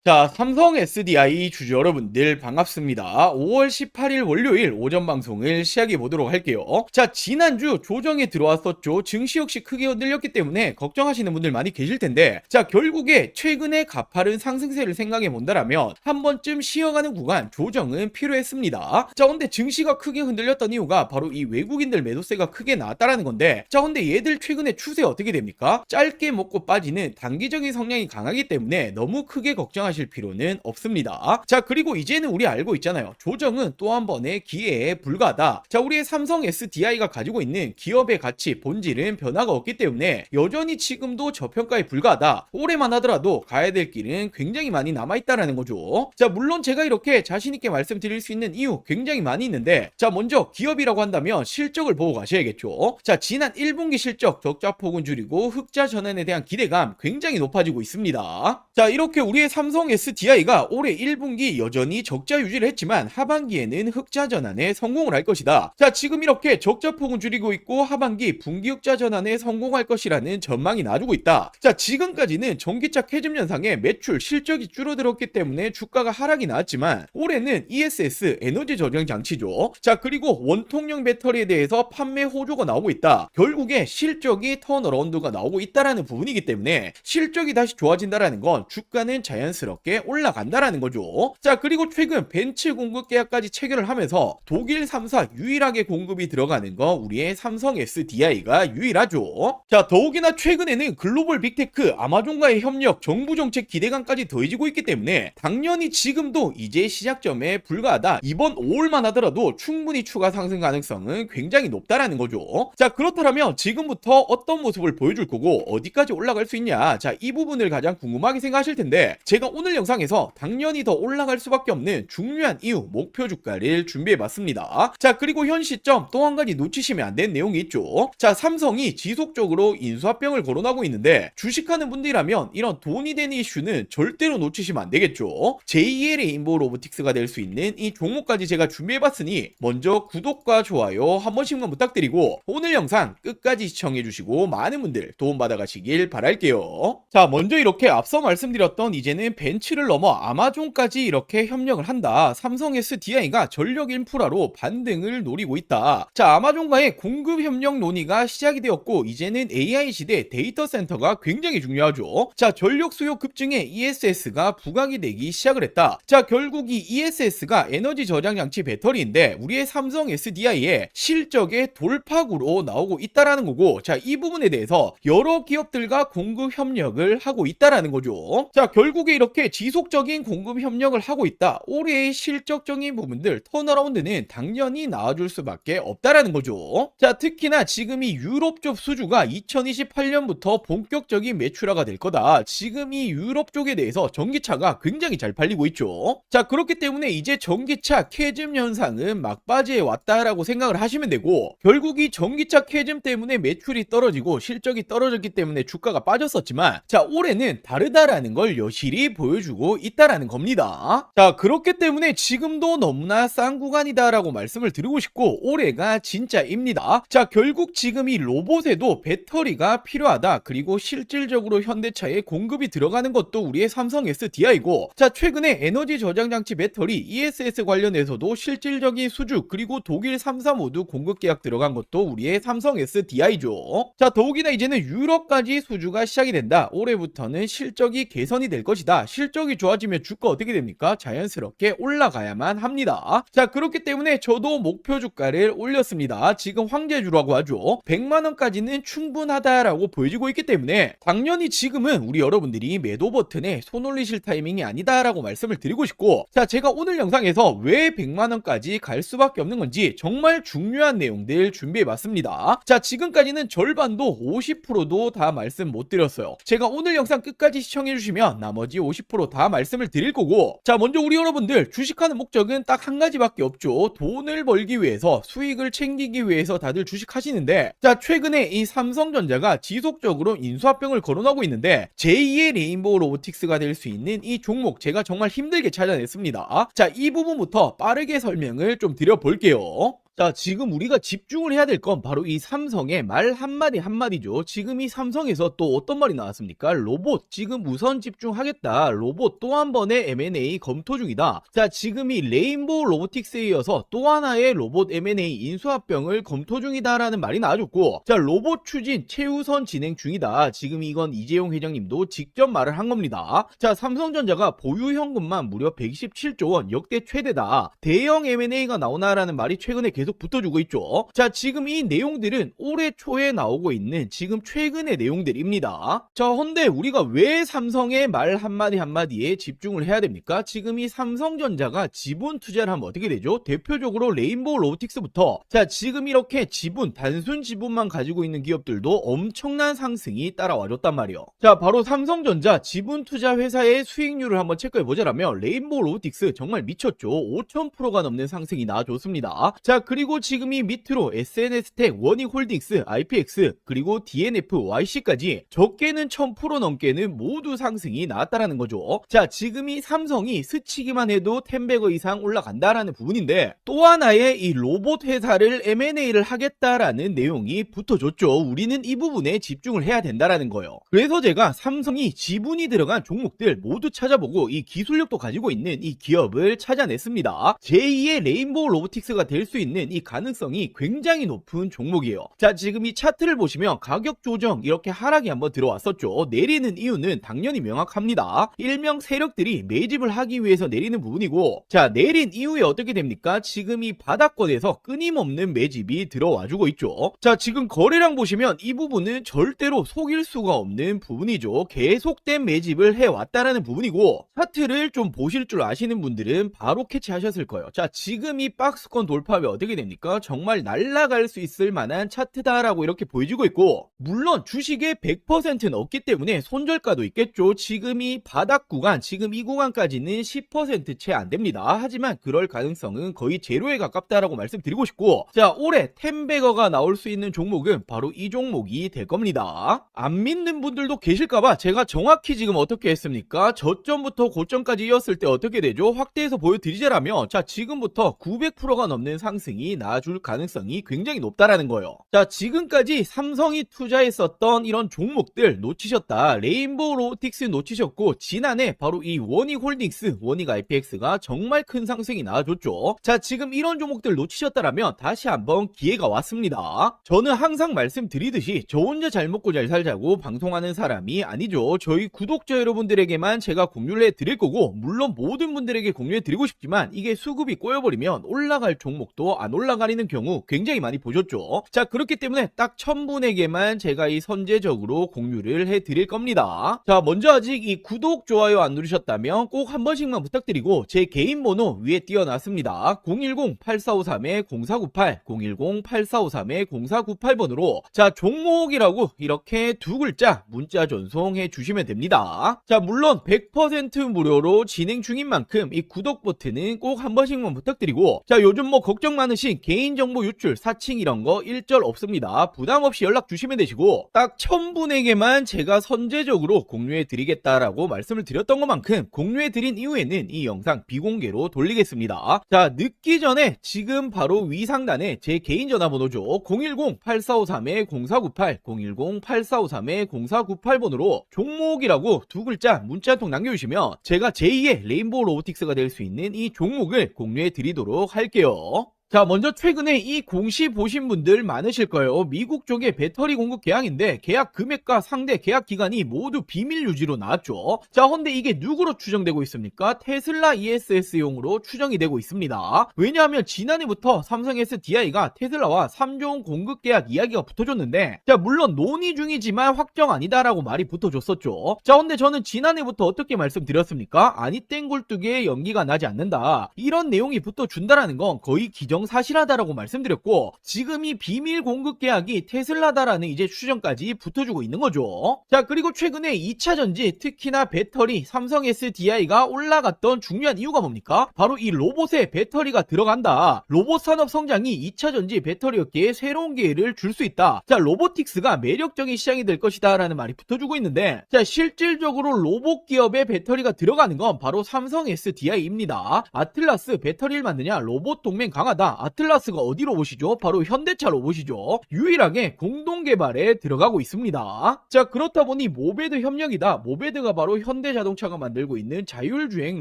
자, 삼성 SDI 주주 여러분들 반갑습니다. 5월 18일 월요일 오전 방송을 시작해 보도록 할게요. 자, 지난주 조정에 들어왔었죠. 증시 역시 크게 흔들렸기 때문에 걱정하시는 분들 많이 계실 텐데, 자, 결국에 최근에 가파른 상승세를 생각해 본다라면 한 번쯤 쉬어가는 구간 조정은 필요했습니다. 자, 근데 증시가 크게 흔들렸던 이유가 바로 이 외국인들 매도세가 크게 나왔다라는 건데, 자, 근데 얘들 최근에 추세 어떻게 됩니까? 짧게 먹고 빠지는 단기적인 성향이 강하기 때문에 너무 크게 걱정하실 필요는 없습니다. 자, 그리고 이제는 우리 알고 있잖아요. 조정은 또 한 번의 기회에 불과하다. 자, 우리의 삼성 SDI가 가지고 있는 기업의 가치, 본질은 변화가 없기 때문에 여전히 지금도 저평가에 불과하다. 올해만 하더라도 가야 될 길은 굉장히 많이 남아있다라는 거죠. 자, 물론 제가 이렇게 자신있게 말씀드릴 수 있는 이유 굉장히 많이 있는데, 자, 먼저 기업이라고 한다면 실적을 보고 가셔야겠죠. 자, 지난 1분기 실적 적자폭은 줄이고 흑자 전환에 대한 기대감 굉장히 높아지고 있습니다. 자, 이렇게 우리의 삼성 SDI가 올해 1분기 여전히 적자 유지를 했지만 하반기에는 흑자 전환에 성공을 할 것이다. 자, 지금 이렇게 적자폭은 줄이고 있고 하반기 분기 흑자 전환에 성공할 것이라는 전망이 나와주고 있다. 자, 지금까지는 전기차 캐즘 현상에 매출 실적이 줄어들었기 때문에 주가가 하락이 나왔지만 올해는 ESS 에너지 저장 장치죠. 자, 그리고 원통형 배터리에 대해서 판매 호조가 나오고 있다. 결국에 실적이 턴어라운드가 나오고 있다라는 부분이기 때문에 실적이 다시 좋아진다라는 건 주가는 자연스럽게 올라간다라는 거죠. 자, 그리고 최근 벤츠 공급 계약까지 체결을 하면서 독일 3사 유일하게 공급이 들어가는 거 우리의 삼성 SDI가 유일하죠. 자, 더욱이나 최근에는 글로벌 빅테크 아마존과의 협력, 정부 정책 기대감까지 더해지고 있기 때문에 당연히 지금도 이제 시작점에 불과하다. 이번 5월만 하더라도 충분히 추가 상승 가능성은 굉장히 높다라는 거죠. 자, 그렇다면 지금부터 어떤 모습을 보여줄 거고 어디까지 올라갈 수 있냐? 자, 이 부분을 가장 궁금하게 생각하실 텐데, 제가 오늘 영상에서 당연히 더 올라갈 수밖에 없는 중요한 이유, 목표 주가를 준비해봤습니다. 자, 그리고 현 시점 또 한 가지 놓치시면 안 되는 내용이 있죠. 자, 삼성이 지속적으로 인수합병을 거론하고 있는데 주식하는 분들이라면 이런 돈이 되는 이슈는 절대로 놓치시면 안 되겠죠. 제2의 레인보우 로보틱스가 될 수 있는 이 종목까지 제가 준비해봤으니 먼저 구독과 좋아요 한 번씩만 부탁드리고 오늘 영상 끝까지 시청해주시고 많은 분들 도움받아 가시길 바랄게요. 자, 먼저 이렇게 앞서 말씀드렸던 이제는 벤츠를 넘어 아마존까지 이렇게 협력을 한다. 삼성 SDI가 전력 인프라로 반등을 노리고 있다. 자, 아마존과의 공급 협력 논의가 시작이 되었고 이제는 AI 시대 데이터 센터가 굉장히 중요하죠. 자, 전력 수요 급증에 ESS가 부각이 되기 시작을 했다. 자, 결국 이 ESS가 에너지 저장 장치 배터리인데 우리의 삼성 SDI의 실적의 돌파구로 나오고 있다라는 거고, 자, 이 부분에 대해서 여러 기업들과 공급 협력을 하고 있다라는 거죠. 자, 결국에 이렇게 지속적인 공급 협력을 하고 있다. 올해의 실적적인 부분들 턴어라운드는 당연히 나와줄 수밖에 없다라는 거죠. 자, 특히나 지금 이 유럽 쪽 수주가 2028년부터 본격적인 매출화가 될 거다. 지금 이 유럽 쪽에 대해서 전기차가 굉장히 잘 팔리고 있죠. 자, 그렇기 때문에 이제 전기차 캐즘 현상은 막바지에 왔다라고 생각을 하시면 되고, 결국 이 전기차 캐즘 때문에 매출이 떨어지고 실적이 떨어졌기 때문에 주가가 빠졌었지만, 자, 올해는 다르다라는 걸 여실히 보여주고 있다라는 겁니다. 자, 그렇기 때문에 지금도 너무나 싼 구간이다라고 말씀을 드리고 싶고 올해가 진짜입니다. 자, 결국 지금 이 로봇에도 배터리가 필요하다. 그리고 실질적으로 현대차에 공급이 들어가는 것도 우리의 삼성 SDI고, 자, 최근에 에너지 저장 장치 배터리 ESS 관련해서도 실질적인 수주 그리고 독일 3사 모두 공급 계약 들어간 것도 우리의 삼성 SDI죠. 자, 더욱이나 이제는 유럽까지 수주가 시작이 된다. 올해부터는 실적이 개선이 될 것이다. 실적이 좋아지면 주가 어떻게 됩니까? 자연스럽게 올라가야만 합니다. 자, 그렇기 때문에 저도 목표 주가를 올렸습니다. 지금 황제주라고 하죠. 100만원까지는 충분하다라고 보여지고 있기 때문에 당연히 지금은 우리 여러분들이 매도 버튼에 손 올리실 타이밍이 아니다라고 말씀을 드리고 싶고, 자, 제가 오늘 영상에서 왜 100만원까지 갈 수밖에 없는 건지 정말 중요한 내용들 준비해봤습니다. 자, 지금까지는 절반도 50%도 다 말씀 못 드렸어요. 제가 오늘 영상 끝까지 시청해주시면 나머지 50% 다 말씀을 드릴 거고, 자, 먼저 우리 여러분들 주식하는 목적은 딱 한 가지밖에 없죠. 돈을 벌기 위해서, 수익을 챙기기 위해서 다들 주식하시는데, 자, 최근에 이 삼성전자가 지속적으로 인수합병을 거론하고 있는데 제2의 레인보우 로보틱스가 될 수 있는 이 종목 제가 정말 힘들게 찾아냈습니다. 자, 이 부분부터 빠르게 설명을 좀 드려볼게요. 자, 지금 우리가 집중을 해야 될 건 바로 이 삼성의 말 한마디 한마디죠. 지금 이 삼성에서 또 어떤 말이 나왔습니까? 로봇 지금 우선 집중하겠다. 로봇 또 한 번의 M&A 검토 중이다. 자, 지금 이 레인보우 로보틱스에 이어서 또 하나의 로봇 M&A 인수합병을 검토 중이다라는 말이 나와줬고, 자, 로봇 추진 최우선 진행 중이다. 지금 이건 이재용 회장님도 직접 말을 한 겁니다. 자, 삼성전자가 보유 현금만 무려 127조 원, 역대 최대다. 대형 M&A가 나오나라는 말이 최근에 계속 붙어주고 있죠. 자, 지금 이 내용들은 올해 초에 나오고 있는 지금 최근의 내용들입니다. 자, 헌데 우리가 왜 삼성의 말 한마디 한마디에 집중을 해야 됩니까? 지금 이 삼성전자가 지분 투자를 하면 어떻게 되죠? 대표적으로 레인보우 로보틱스부터, 자, 지금 이렇게 지분, 단순 지분만 가지고 있는 기업들도 엄청난 상승이 따라와줬단 말이에요. 자, 바로 삼성전자 지분 투자 회사의 수익률을 한번 체크해보자라면 레인보우 로보틱스 정말 미쳤죠. 5000%가 넘는 상승이 나와줬습니다. 자, 그리고 지금 이 밑으로 SNS텍, 원익홀딩스, IPX, 그리고 DNF, YC까지 적게는 1000% 넘게는 모두 상승이 나왔다라는 거죠. 자, 지금 이 삼성이 스치기만 해도 10배거 이상 올라간다라는 부분인데, 또 하나의 이 로봇 회사를 M&A를 하겠다라는 내용이 붙어줬죠. 우리는 이 부분에 집중을 해야 된다라는 거예요. 그래서 제가 삼성이 지분이 들어간 종목들 모두 찾아보고 이 기술력도 가지고 있는 이 기업을 찾아냈습니다. 제2의 레인보우 로보틱스가 될 수 있는 이 가능성이 굉장히 높은 종목이에요. 자, 지금 이 차트를 보시면 가격 조정 이렇게 하락이 한번 들어왔었죠. 내리는 이유는 당연히 명확합니다. 일명 세력들이 매집을 하기 위해서 내리는 부분이고, 자, 내린 이후에 어떻게 됩니까? 지금 이 바닥권에서 끊임없는 매집이 들어와주고 있죠. 자, 지금 거래량 보시면 이 부분은 절대로 속일 수가 없는 부분이죠. 계속된 매집을 해왔다라는 부분이고, 차트를 좀 보실 줄 아시는 분들은 바로 캐치하셨을 거예요. 자, 지금 이 박스권 돌파하면 어떻게 됩니까? 정말 날아갈 수 있을 만한 차트다라고 이렇게 보여지고 있고, 물론 주식의 100%는 없기 때문에 손절가도 있겠죠. 지금 이 바닥 구간, 지금 이 구간까지는 10% 채 안 됩니다. 하지만 그럴 가능성은 거의 제로에 가깝다라고 말씀드리고 싶고, 자, 올해 10배거가 나올 수 있는 종목은 바로 이 종목이 될 겁니다. 안 믿는 분들도 계실까봐 제가 정확히 지금 어떻게 했습니까? 저점부터 고점까지 이었을 때 어떻게 되죠? 확대해서 보여드리자라면, 자, 지금부터 900%가 넘는 상승이 나와줄 가능성이 굉장히 높다라는 거예요. 자, 지금까지 삼성이 투자했었던 이런 종목들 놓치셨다. 레인보우 로보틱스 놓치셨고, 지난해 바로 이 원익홀딩스, 원익 IPX가 정말 큰 상승이 나와줬죠. 자, 지금 이런 종목들 놓치셨다라면 다시 한번 기회가 왔습니다. 저는 항상 말씀드리듯이 저 혼자 잘 먹고 잘 살자고 방송하는 사람이 아니죠. 저희 구독자 여러분들에게만 제가 공유를 해드릴 거고, 물론 모든 분들에게 공유해드리고 싶지만 이게 수급이 꼬여버리면 올라갈 종목도 안 올라가리는 경우 굉장히 많이 보셨죠. 자, 그렇기 때문에 딱 1000분에게만 제가 이 선제적으로 공유를 해드릴 겁니다. 자, 먼저 아직 이 구독, 좋아요 안 누르셨다면 꼭 한 번씩만 부탁드리고, 제 개인 번호 위에 띄워놨습니다. 010-8453-0498, 010-8453-0498번으로 자, 종목이라고 이렇게 두 글자 문자 전송해 주시면 됩니다. 자, 물론 100% 무료로 진행 중인 만큼 이 구독 버튼은 꼭 한 번씩만 부탁드리고, 자, 요즘 뭐 걱정 많으신 개인정보 유출, 사칭 이런 거 일절 없습니다. 부담 없이 연락 주시면 되시고, 딱 1000분에게만 제가 선제적으로 공유해 드리겠다라고 말씀을 드렸던 것만큼 공유해 드린 이후에는 이 영상 비공개로 돌리겠습니다. 자, 늦기 전에 지금 바로 위 상단에 제 개인 전화번호죠. 010-8453-0498, 010-8453-0498번으로 종목이라고 두 글자 문자 한 통 남겨주시면 제가 제2의 레인보우 로보틱스가 될 수 있는 이 종목을 공유해 드리도록 할게요. 자, 먼저 최근에 이 공시 보신 분들 많으실 거예요. 미국 쪽의 배터리 공급 계약인데 계약 금액과 상대 계약 기간이 모두 비밀 유지로 나왔죠. 자, 근데 이게 누구로 추정되고 있습니까? 테슬라 ESS용으로 추정이 되고 있습니다. 왜냐하면 지난해부터 삼성 SDI가 테슬라와 3종 공급 계약 이야기가 붙어줬는데, 자, 물론 논의 중이지만 확정 아니다라고 말이 붙어줬었죠. 자, 근데 저는 지난해부터 어떻게 말씀드렸습니까? 아니 땡굴뚝에 연기가 나지 않는다, 이런 내용이 붙어준다라는 건 거의 기정사실하다라고 말씀드렸고, 지금 이 비밀 공급 계약이 테슬라다라는 이제 추정까지 붙어주고 있는 거죠. 자, 그리고 최근에 2차전지, 특히나 배터리, 삼성 SDI가 올라갔던 중요한 이유가 뭡니까? 바로 이 로봇에 배터리가 들어간다. 로봇 산업 성장이 2차전지 배터리 업계에 새로운 기회를 줄 수 있다. 자, 로보틱스가 매력적인 시장이 될 것이다 라는 말이 붙어주고 있는데, 자, 실질적으로 로봇 기업에 배터리가 들어가는 건 바로 삼성 SDI입니다. 아틀라스 배터리를 만드냐, 로봇 동맹 강하다, 로봇입니까? 아틀라스가 어디 로봇이죠? 바로 현대차 로봇이죠. 유일하게 공동 개발에 들어가고 있습니다. 자, 그렇다 보니 모베드 협력이다. 모베드가 바로 현대자동차가 만들고 있는 자율주행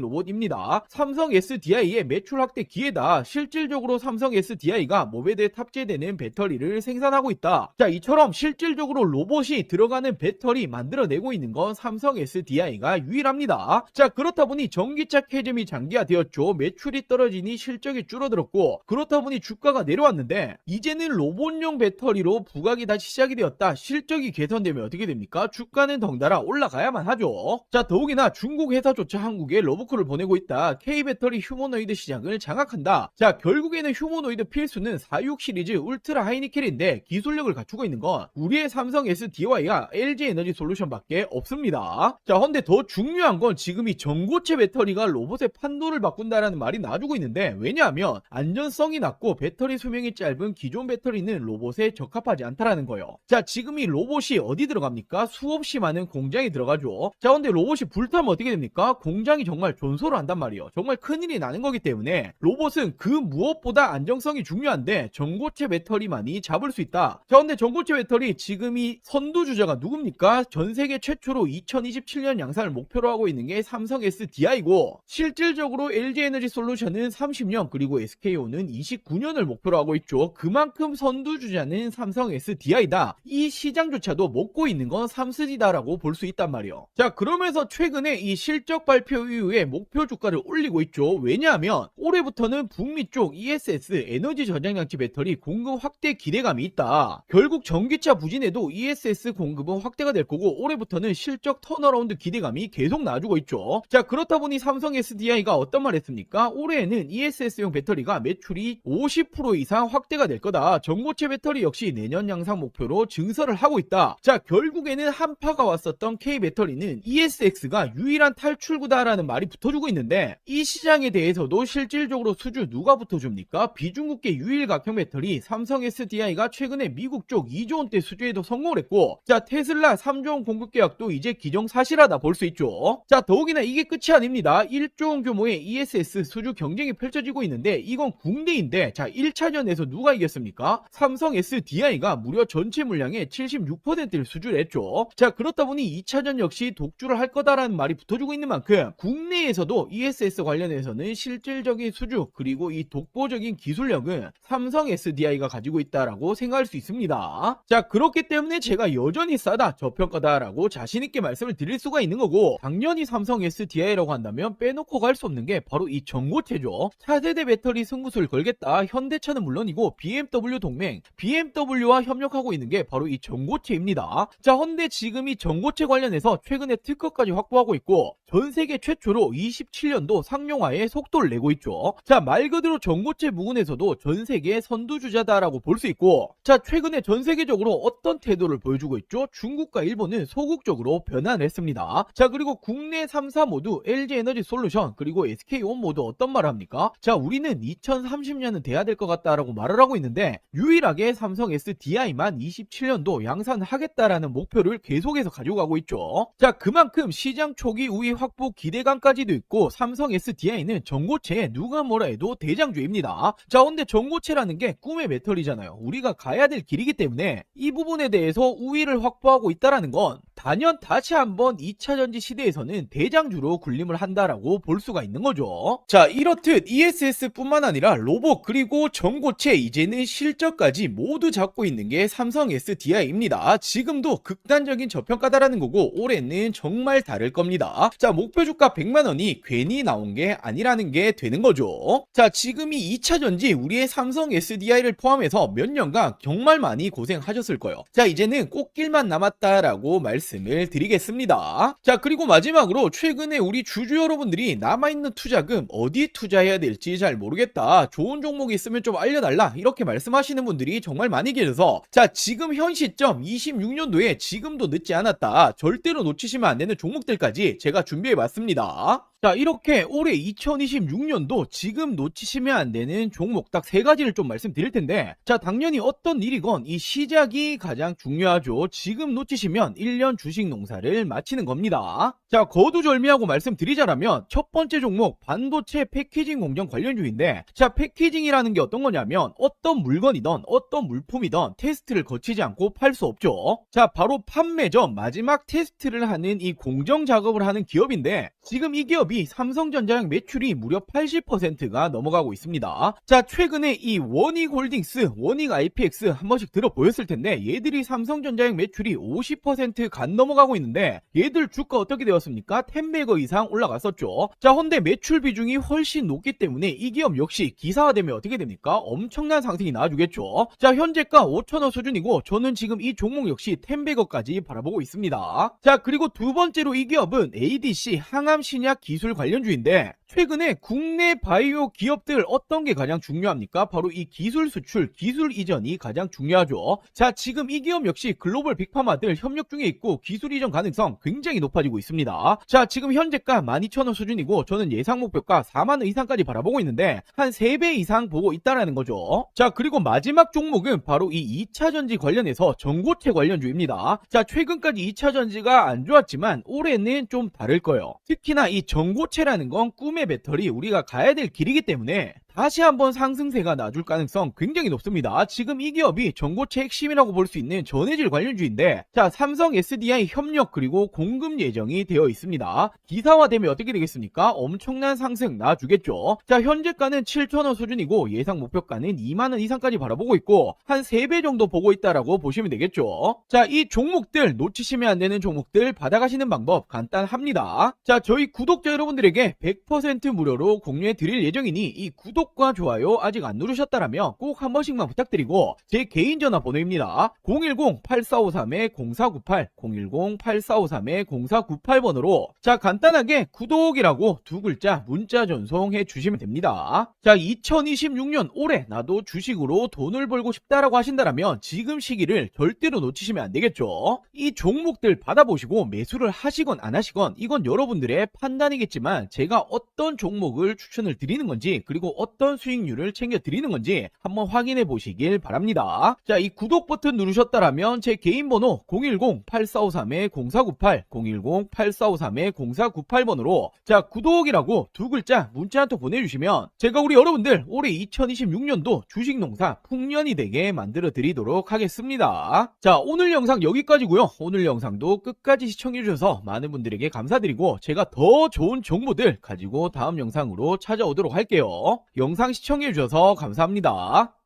로봇입니다. 삼성 SDI의 매출 확대 기회다. 실질적으로 삼성 SDI가 모베드에 탑재되는 배터리를 생산하고 있다. 자, 이처럼 실질적으로 로봇이 들어가는 배터리 만들어내고 있는 건 삼성 SDI가 유일합니다. 자, 그렇다 보니 전기차 캐즘이 장기화되었죠. 매출이 떨어지니 실적이 줄어들었고, 그렇다 보니 주가가 내려왔는데 이제는 로봇용 배터리로 부각이 다시 시작이 되었다. 실적이 개선되면 어떻게 됩니까? 주가는 덩달아 올라가야만 하죠. 자, 더욱이나 중국 회사조차 한국에 러브콜을 보내고 있다. K배터리 휴머노이드 시장을 장악한다. 자, 결국에는 휴머노이드 필수는 46 시리즈 울트라 하이니켈인데 기술력을 갖추고 있는 건 우리의 삼성 SDI와 LG에너지 솔루션밖에 없습니다. 자, 근데 더 중요한 건 지금 이 전고체 배터리가 로봇의 판도를 바꾼다라는 말이 나와주고 있는데, 왜냐하면 안전성이 낮고 배터리 수명이 짧은 기존 배터리는 로봇에 적합하지 않다라는 거예요. 자, 지금 이 로봇이 어디 들어갑니까? 수없이 많은 공장에 들어가죠. 자, 근데 로봇이 불타면 어떻게 됩니까? 공장이 정말 존소를 한단 말이에요. 정말 큰일이 나는 거기 때문에 로봇은 그 무엇보다 안정성이 중요한데 전고체 배터리만이 잡을 수 있다. 자, 근데 전고체 배터리 지금 이 선두주자가 누굽니까? 전 세계 최초로 2027년 양산을 목표로 하고 있는 게 삼성 SDI고, 실질적으로 LG에너지 솔루션은 30년 그리고 SK온은 29년을 목표로 하고 있죠. 그만큼 선두주자는 삼성 SDI다. 이 시장조차도 먹고 있는 건 삼스디다라고 볼 수 있단 말이에요. 자, 그러면서 최근에 이 실적 발표 이후에 목표 주가를 올리고 있죠. 왜냐하면 올해부터는 북미 쪽 ESS 에너지 저장장치 배터리 공급 확대 기대감이 있다. 결국 전기차 부진에도 ESS 공급은 확대가 될 거고, 올해부터는 실적 턴어라운드 기대감이 계속 나와주고 있죠. 자, 그렇다 보니 삼성 SDI가 어떤 말 했습니까? 올해에는 ESS용 배터리가 매출이 50% 이상 확대가 될 거다. 전고체 배터리 역시 내년 양상 목표로 증설을 하고 있다. 자, 결국에는 한파가 왔었던 K배터리는 ESX가 유일한 탈출구다라는 말이 붙어주고 있는데, 이 시장에 대해서도 실질적으로 수주 누가 붙어줍니까? 비중국계 유일각형 배터리 삼성 SDI가 최근에 미국 쪽 2조 원대 수주에도 성공을 했고, 자, 테슬라 3조 원 공급 계약도 이제 기정사실하다 볼 수 있죠. 자, 더욱이나 이게 끝이 아닙니다. 1조 원 규모의 ESS 수주 경쟁이 펼쳐지고 있는데, 이건 국내인데, 자, 1차전에서 누가 이겼습니까? 삼성 SDI가 무려 전체 물량의 76%를 수주를 했죠. 자, 그렇다 보니 2차전 역시 독주를 할 거다라는 말이 붙어주고 있는 만큼 국내에서도 ESS 관련해서는 실질적인 수주 그리고 이 독보적인 기술력은 삼성 SDI가 가지고 있다라고 생각할 수 있습니다. 자, 그렇기 때문에 제가 여전히 싸다, 저평가다라고 자신있게 말씀을 드릴 수가 있는 거고, 당연히 삼성 SDI라고 한다면 빼놓고 갈 수 없는 게 바로 이 전고체죠. 차세대 배터리 승부수를 걸겠다. 현대차는 물론이고 BMW 동맹 BMW와 협력하고 있는 게 바로 이 전고체입니다. 자, 근데 지금 이 전고체 관련해서 최근에 특허까지 확보하고 있고, 전 세계 최초로 27년도 상용화에 속도를 내고 있죠. 자, 말 그대로 전고체 부분에서도 전 세계 선두주자다라고 볼 수 있고, 자, 최근에 전 세계적으로 어떤 태도를 보여주고 있죠? 중국과 일본은 소극적으로 변환을 했습니다. 자, 그리고 국내 3사 모두 LG에너지 솔루션 그리고 SK온 모두 어떤 말을 합니까? 자, 우리는 2030년은 돼야 될 것 같다라고 말을 하고 있는데, 유일하게 삼성 SDI만 27년도 양산하겠다라는 목표를 계속해서 가지고 가고 있죠. 자, 그만큼 시장 초기 우위 확보 기대감까지도 있고, 삼성 SDI는 전고체에 누가 뭐라 해도 대장주입니다. 자, 근데 전고체라는 게 꿈의 배터리잖아요. 우리가 가야 될 길이기 때문에 이 부분에 대해서 우위를 확보하고 있다라는 건 단연 다시 한번 2차 전지 시대에서는 대장주로 군림을 한다라고 볼 수가 있는 거죠. 자, 이렇듯 ESS뿐만 아니라 로봇 그리고 전고체, 이제는 실적까지 모두 잡고 있는 게 삼성 SDI입니다. 지금도 극단적인 저평가다라는 거고, 올해는 정말 다를 겁니다. 자, 목표 주가 100만원이 괜히 나온 게 아니라는 게 되는 거죠. 자, 지금이 2차 전지 우리의 삼성 SDI를 포함해서 몇 년간 정말 많이 고생하셨을 거예요. 자, 이제는 꽃길만 남았다라고 말씀을 드리겠습니다. 자, 그리고 마지막으로 최근에 우리 주주 여러분들이 남아있는 투자금 어디 투자해야 될지 잘 모르겠다, 좋은 종목이 있으면 좀 알려달라, 이렇게 말씀하시는 분들이 정말 많이 계셔서, 자, 지금 현 시점 26년도에 지금도 늦지 않았다, 절대로 놓치시면 안 되는 종목들까지 제가 준비해 봤습니다. 자, 이렇게 올해 2026년도 지금 놓치시면 안 되는 종목 딱 세 가지를 좀 말씀드릴 텐데, 자, 당연히 어떤 일이건 이 시작이 가장 중요하죠. 지금 놓치시면 1년 주식 농사를 마치는 겁니다. 자, 거두절미하고 말씀드리자라면 첫 번째 종목 반도체 패키징 공정 관련주인데, 자, 패키징이라는 게 어떤 거냐면 어떤 물건이든 어떤 물품이든 테스트를 거치지 않고 팔 수 없죠. 자, 바로 판매 전 마지막 테스트를 하는 이 공정 작업을 하는 기업인데, 지금 이 기업이 삼성전자랑 매출이 무려 80%가 넘어가고 있습니다. 자, 최근에 이 원익홀딩스, 원익 IPX 한 번씩 들어보였을 텐데, 얘들이 삼성전자랑 매출이 50% 간 넘어가고 있는데, 얘들 주가 어떻게 되었습니까? 10배거 이상 올라갔었죠. 자, 헌데 매출 비중이 훨씬 높기 때문에 이 기업 역시 기사화되면 어떻게 됩니까? 엄청난 상승이 나와주겠죠. 자, 현재가 5,000원 수준이고, 저는 지금 이 종목 역시 10배거까지 바라보고 있습니다. 자, 그리고 두 번째로 이 기업은 ADC 항암신약 기술 관련주인데, 최근에 국내 바이오 기업들 어떤 게 가장 중요합니까? 바로 이 기술 수출, 기술 이전이 가장 중요하죠. 자, 지금 이 기업 역시 글로벌 빅파마들 협력 중에 있고 기술 이전 가능성 굉장히 높아지고 있습니다. 자, 지금 현재가 12,000원 수준이고, 저는 예상 목표가 4만원 이상까지 바라보고 있는데 한 3배 이상 보고 있다라는 거죠. 자, 그리고 마지막 종목은 바로 이 2차전지 관련해서 전고체 관련주입니다. 자, 최근까지 2차전지가 안 좋았지만 올해는 좀 다를 거예요. 특히나 이 전고체라는 건 꿈의 배터리, 우리가 가야 될 길이기 때문에 다시 한번 상승세가 나줄 가능성 굉장히 높습니다. 지금 이 기업이 전고체 핵심이라고 볼 수 있는 전해질 관련주인데, 자, 삼성 SDI 협력 그리고 공급 예정이 되어 있습니다. 기사화되면 어떻게 되겠습니까? 엄청난 상승 나주겠죠. 자, 현재가는 7,000원 수준이고 예상 목표가는 2만원 이상까지 바라보고 있고 한 3배 정도 보고 있다라고 보시면 되겠죠. 자, 이 종목들 놓치시면 안 되는 종목들 받아가시는 방법 간단합니다. 자, 저희 구독자 여러분들에게 100% 무료로 공유해 드릴 예정이니 이 구독과 좋아요 아직 안 누르셨다라면 꼭 한 번씩만 부탁드리고, 제 개인 전화번호입니다. 010-8453-0498 010-8453-0498번으로 자, 간단하게 구독이라고 두 글자 문자 전송해 주시면 됩니다. 자, 2026년 올해 나도 주식으로 돈을 벌고 싶다라고 하신다라면 지금 시기를 절대로 놓치시면 안 되겠죠. 이 종목들 받아보시고 매수를 하시건 안 하시건 이건 여러분들의 판단이겠지만, 제가 어떤 종목을 추천을 드리는 건지 그리고 어떤 수익률을 챙겨 드리는 건지 한번 확인해 보시길 바랍니다. 자, 이 구독 버튼 누르셨다라면 제 개인 번호 010-8453-0498 010-8453-0498번으로 자, 구독이라고 두 글자 문자 한 통 보내주시면 제가 우리 여러분들 올해 2026년도 주식농사 풍년이 되게 만들어 드리도록 하겠습니다. 자, 오늘 영상 여기까지고요. 오늘 영상도 끝까지 시청해 주셔서 많은 분들에게 감사드리고, 제가 더 좋은 정보들 가지고 다음 영상으로 찾아오도록 할게요. 영상 시청해 주셔서 감사합니다.